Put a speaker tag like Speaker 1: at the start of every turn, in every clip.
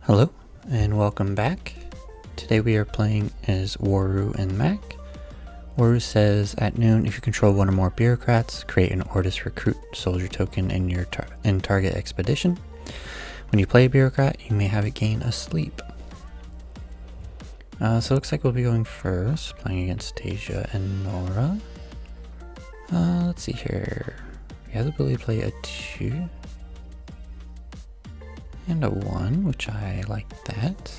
Speaker 1: Hello and welcome back. Today we are playing as Waru and Mack. Waru says, at noon, if you control one or more bureaucrats, create an Ordis recruit soldier token in your target expedition. When you play a bureaucrat, you may have it gain a sleep. So it looks like we'll be going first, playing against Teija Nauraa. Let's see here. We have the ability to play a 2 and a 1, which I like that.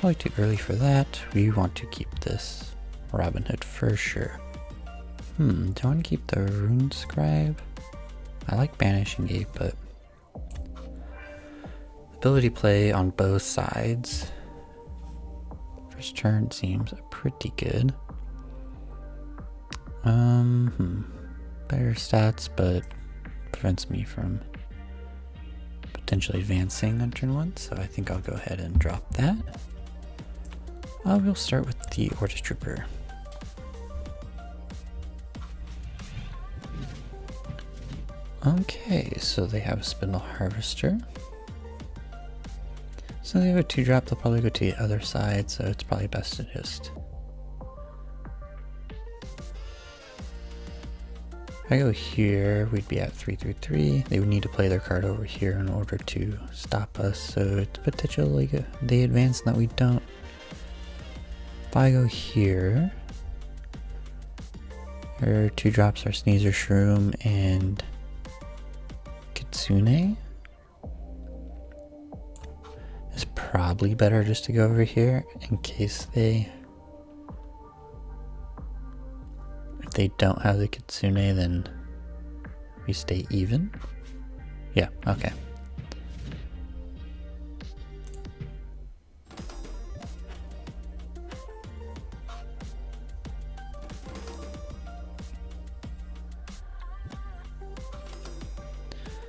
Speaker 1: Probably too early for that. We want to keep this Robin Hood for sure. Do I want to keep the Rune-Scribe? I like Banishing Gate, but ability play on both sides. First turn seems pretty good. Better stats, but prevents me from potentially advancing on turn 1, so I think I'll go ahead and drop that. We'll start with the Ordis Trooper. Okay, so they have a Spindle Harvester. So they have a 2-drop, they'll probably go to the other side, so it's probably best to just... If I go here, we'd be at 3/3. They would need to play their card over here in order to stop us, so it's potentially good. They advance and that we don't. If I go here, her 2-drops are Sneezer, Shroom, and Kitsune. It's probably better just to go over here in case if they don't have the Kitsune, then we stay even. Yeah, okay.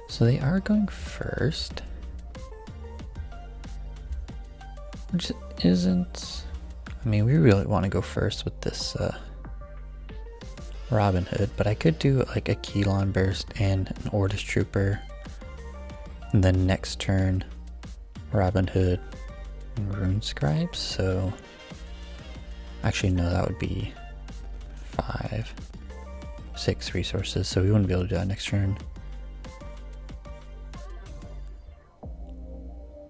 Speaker 1: So they are going first, which isn't... I mean, we really want to go first with this Robin Hood, but I could do like a Kelon burst and an Ordis Trooper, and then next turn Robin Hood and Rune-Scribe. So actually no, that would be 6 resources, so we wouldn't be able to do that next turn.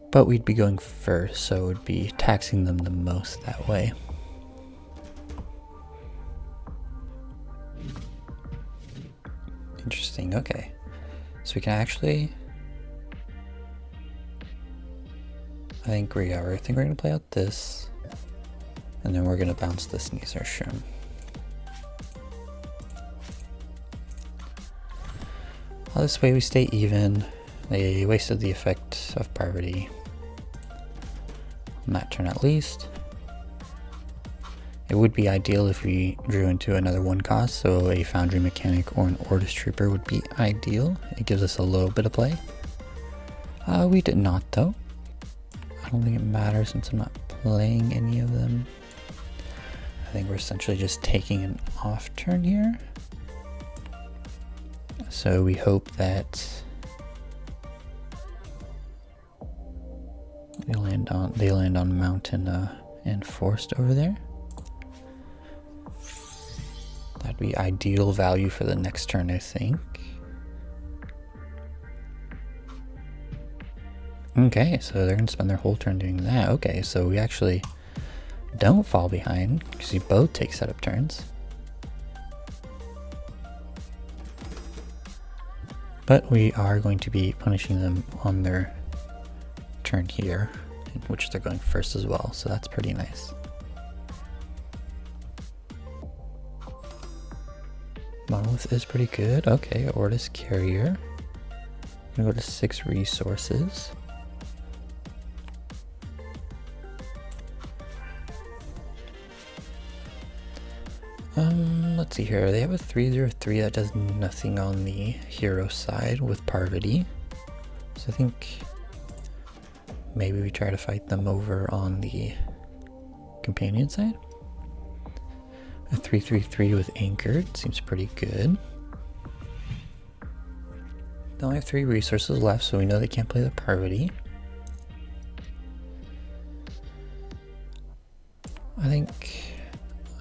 Speaker 1: But we'd be going first, so it would be taxing them the most that way. Interesting, okay. So we can actually... I think we're going to play out this. And then we're going to bounce this Sneezer Shroom. Well, this way we stay even. They wasted the effect of Poverty on that turn at least. It would be ideal if we drew into another 1 cost, so a Foundry Mechanic or an Ordis Trooper would be ideal. It gives us a little bit of play. We did not though. I don't think it matters since I'm not playing any of them. I think we're essentially just taking an off turn here. So we hope that they land on Mountain and Forest over there. That'd be ideal value for the next turn, I think. Okay, so they're gonna spend their whole turn doing that. Okay, so we actually don't fall behind because we both take setup turns. But we are going to be punishing them on their turn here, in which they're going first as well, so that's pretty nice. Monolith is pretty good. Okay, Ordis Carrier. I'm gonna go to 6 resources. Let's see here. They have a 3/3 that does nothing on the hero side with Parvati. So I think maybe we try to fight them over on the companion side. A 3/3 with Anchored seems pretty good. They only have 3 resources left, so we know they can't play the Parvati. I think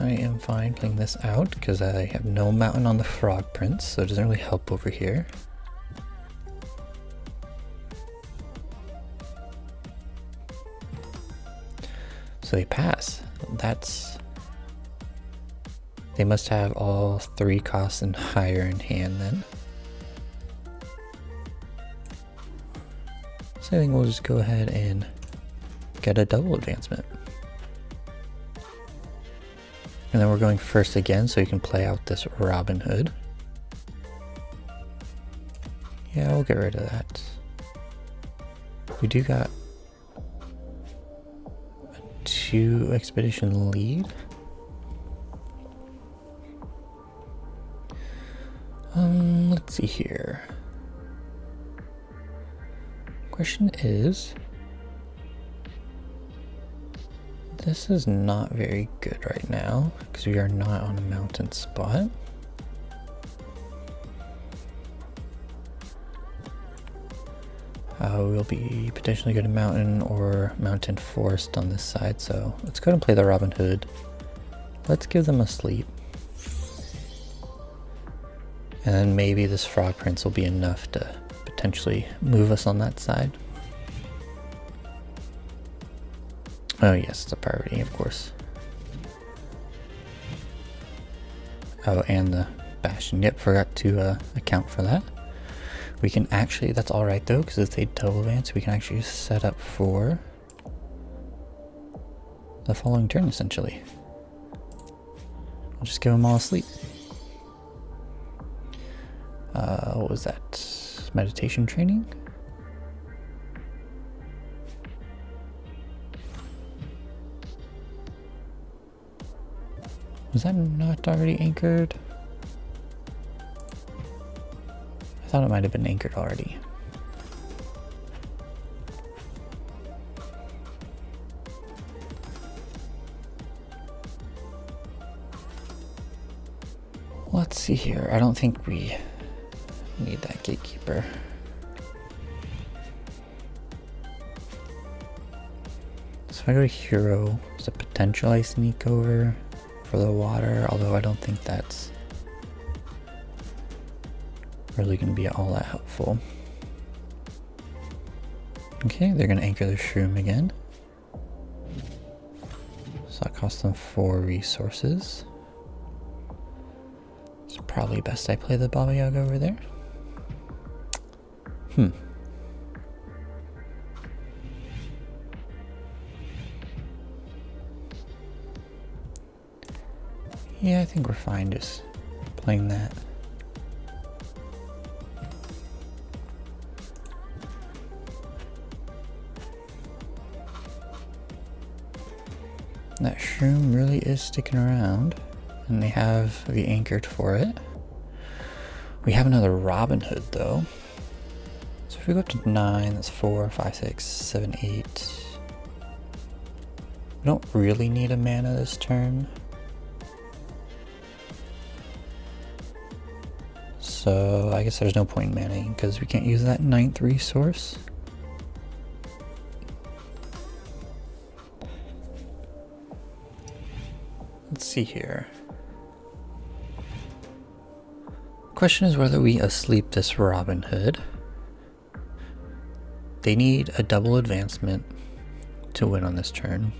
Speaker 1: I am fine playing this out because I have no mountain on the Frog Prince, so it doesn't really help over here. So they pass. They must have all 3 costs and higher in hand then. So I think we'll just go ahead and get a double advancement. And then we're going first again so you can play out this Robin Hood. Yeah, we'll get rid of that. We do got a 2 expedition lead. Let's see here. Question is, this is not very good right now because we are not on a mountain spot. We'll be potentially going to mountain or mountain forest on this side, so let's go ahead and play the Robin Hood. Let's give them a sleep. And then maybe this Frog Prince will be enough to potentially move us on that side. Oh yes, it's a priority, of course. Oh, and the Bastion. Yep, forgot to account for that. We can actually, that's alright though, because if they double advance, we can actually set up for the following turn, essentially. I'll just give them all asleep. What was that? Meditation training? Was that not already anchored? I thought it might have been anchored already. Let's see here. I don't think we need that Gatekeeper. So if I go to Hero, there's a potential I sneak over for the water, although I don't think that's really going to be all that helpful. Okay, they're going to anchor the Shroom again. So that costs them 4 resources. It's probably best I play the Baba Yaga over there. Yeah, I think we're fine just playing that. That Shroom really is sticking around, and they have the anchored for it. We have another Robin Hood though. So if we go up to 9, that's 4, 5, 6, 7, 8. We don't really need a mana this turn. So I guess there's no point in manaing because we can't use that 9th resource. Let's see here. Question is whether we asleep this Robin Hood. They need a double advancement to win on this turn.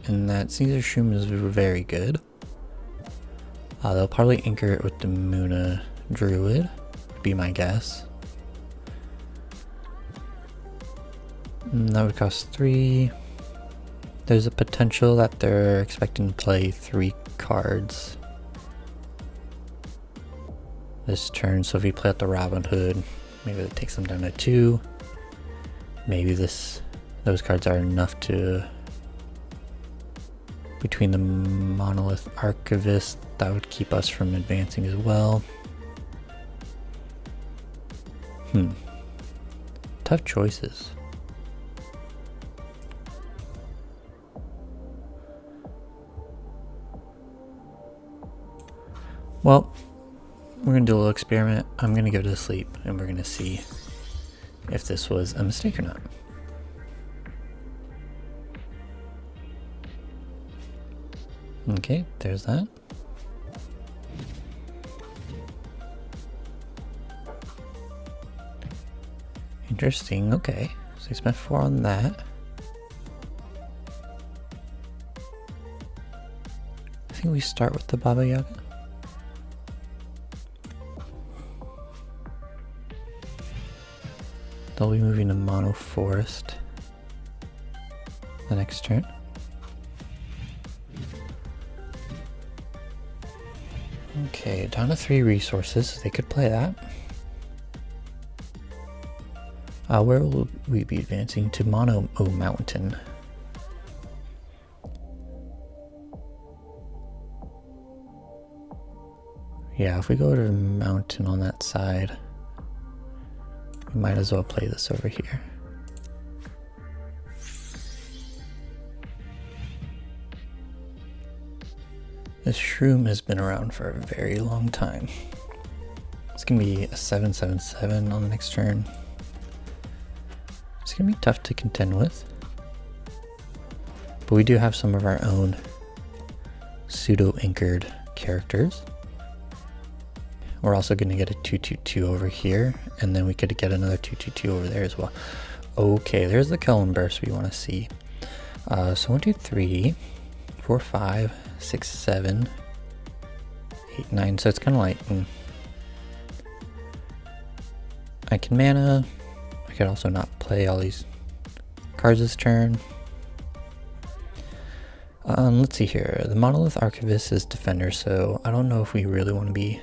Speaker 1: And that Caesar Shroom is very good. They'll probably anchor it with the Muna Druid, would be my guess. And that would cost 3. There's a potential that they're expecting to play 3 cards this turn, so if you play out the Robin Hood, maybe that takes them down to 2. Maybe those cards are enough to, between the Monolith Archivist, that would keep us from advancing as well. Tough choices. Well, we're going to do a little experiment. I'm going to go to sleep and we're going to see if this was a mistake or not. Okay, there's that. Interesting, okay. So he spent 4 on that. I think we start with the Baba Yaga. They'll be moving to Mono Forest the next turn. Okay, down to 3 resources. They could play that. Where will we be advancing? To Mono Mountain. Yeah, if we go to the mountain on that side, we might as well play this over here. This shroom has been around for a very long time. It's gonna be a 7/7/7 on the next turn. It's gonna be tough to contend with. But we do have some of our own pseudo-anchored characters. We're also gonna get a 2/2/2 over here, and then we could get another 2/2/2 over there as well. Okay, there's the Kelon burst we wanna see. So 1, 2, 3, 4, 5, 6, 7, 8, 9. So it's kind of like I can mana. I could also not play all these cards this turn. Let's see here. The Monolith Archivist is Defender, so I don't know if we really want to be.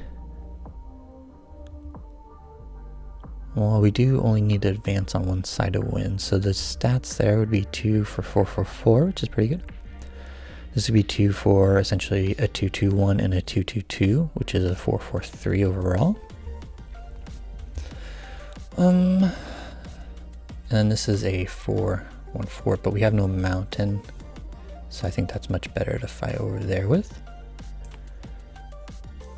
Speaker 1: Well, we do only need to advance on one side to win, so the stats there would be 2 for 4/4/4, which is pretty good. This would be 2 for essentially a 2/2/1 and a 2/2/2, which is a 4/4/3 overall. And then this is a 4/1/4, but we have no mountain, so I think that's much better to fight over there with.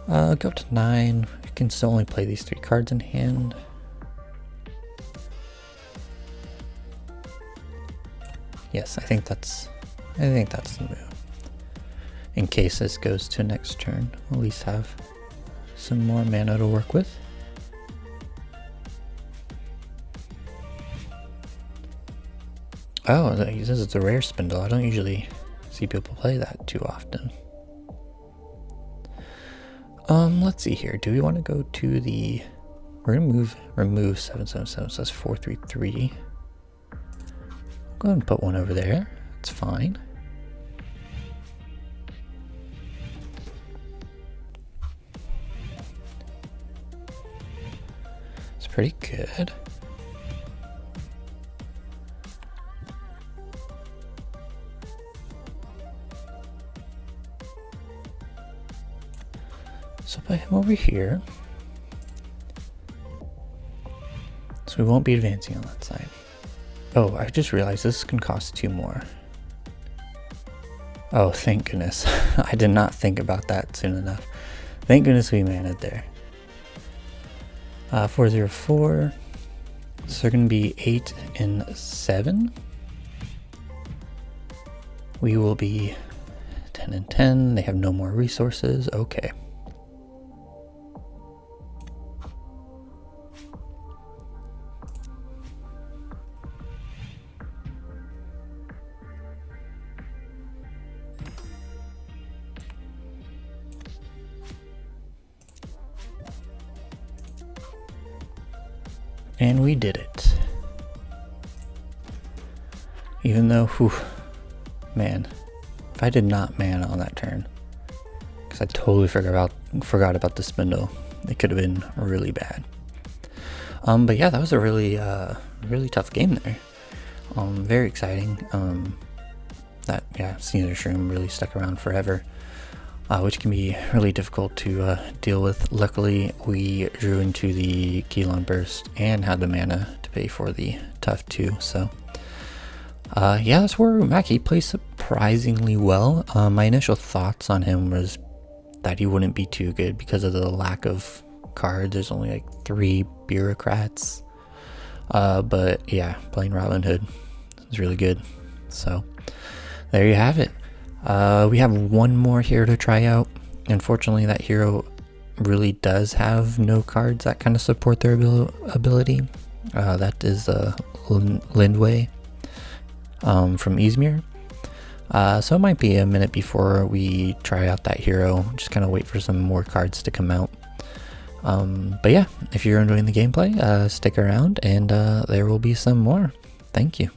Speaker 1: Go up to 9. I can still only play these 3 cards in hand. Yes, I think that's the move. In case this goes to next turn, we'll at least have some more mana to work with. Oh, he says it's a rare spindle. I don't usually see people play that too often. Let's see here. Do we want to go to the... We're going to remove 7/7/7, so that's 4/3/3. Go ahead and put one over there. It's fine. It's pretty good. So put him over here. So we won't be advancing on that side. Oh, I just realized this can cost 2 more. Oh, thank goodness. I did not think about that soon enough. Thank goodness we managed there. 4/0/4. So they're going to be 8 and 7. We will be 10 and 10. They have no more resources. Okay. And we did it. Even though, whew, man, if I did not mana on that turn, because I totally forgot about the spindle, it could have been really bad. But yeah, that was a really tough game there. Very exciting. Sneaker Shroom really stuck around forever. Which can be really difficult to deal with. Luckily, we drew into the Kelon burst and had the mana to pay for the tough 2. So, that's Waru Mack. He plays surprisingly well. My initial thoughts on him was that he wouldn't be too good because of the lack of cards. There's only like 3 bureaucrats. But yeah, playing Robin Hood is really good. So, there you have it. We have one more hero to try out. Unfortunately, that hero really does have no cards that kind of support their ability. That is Lindway from Izmir. So it might be a minute before we try out that hero. Just kind of wait for some more cards to come out. But yeah, if you're enjoying the gameplay, stick around and there will be some more. Thank you.